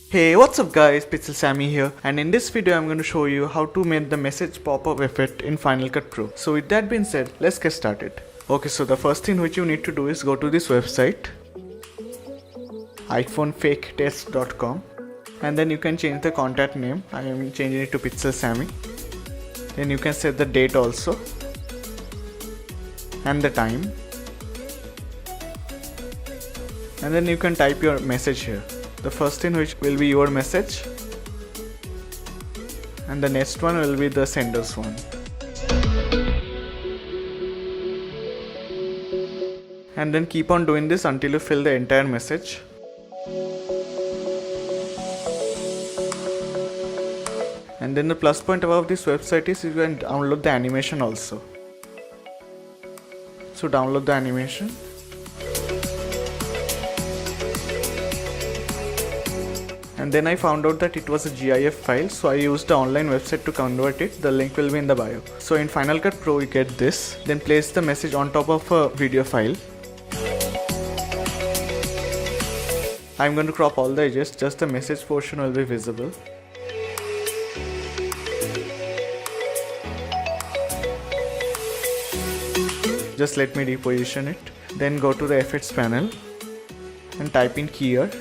Hey, what's up guys, Pixel Sammy here, and in this video I'm going to show you how to make the message pop-up effect in Final Cut Pro. So with that being said, let's get started. Okay, so the first thing which you need to do is go to this website iPhoneFakeTest.com, and then you can change the contact name. I am changing it to Pixel Sammy. Then you can set the date also and the time, and then you can type your message here. The first thing which will be your message, and the next one will be the sender's one. And then keep on doing this until you fill the entire message. And then the plus point about this website is you can download the animation also. So download the animation. And then I found out that it was a GIF file, so I used the online website to convert it. The link will be in the bio. So in Final Cut Pro you get this, then place the message on top of a video file. I'm going to crop all the edges, just the message portion will be visible. Just let me reposition it. Then go to the effects panel and type in keyer.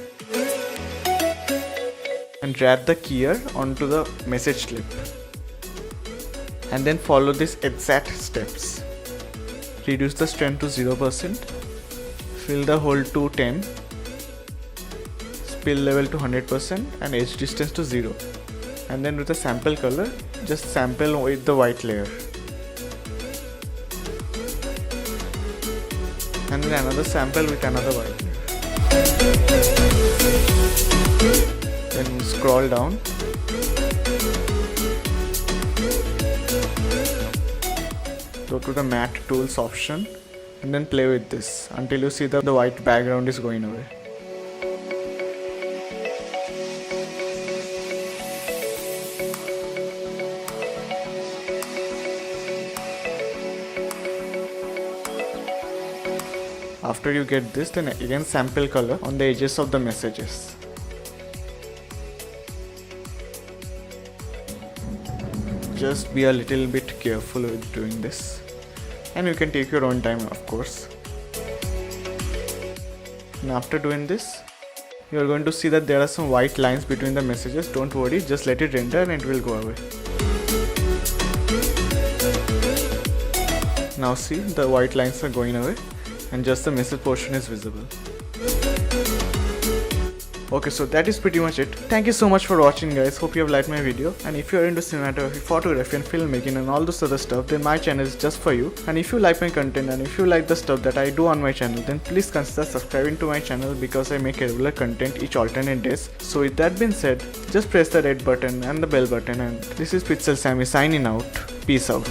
And drag the keyer onto the message clip, and then follow these exact steps. Reduce the strength to 0%, fill the hole to 10, spill level to 100%, and edge distance to 0. And then with the sample color, just sample with the white layer. And then another sample with another white layer. Then scroll down, go to the matte tools option, and then play with this until you see the white background is going away. After you get this, then again sample color on the edges of the messages. Just be a little bit careful with doing this, and you can take your own time, of course. And after doing this, you are going to see that there are some white lines between the messages. Don't worry, just let it render and it will go away. Now see, the white lines are going away and just the message portion is visible. Okay, so that is pretty much it. Thank you so much for watching guys, hope you have liked my video, and if you are into cinematography, photography and filmmaking and all those other stuff, then my channel is just for you. And if you like my content and if you like the stuff that I do on my channel, then please consider subscribing to my channel because I make regular content each alternate days. So with that being said, just press the red button and the bell button, and this is Pixel Sammy signing out. Peace out.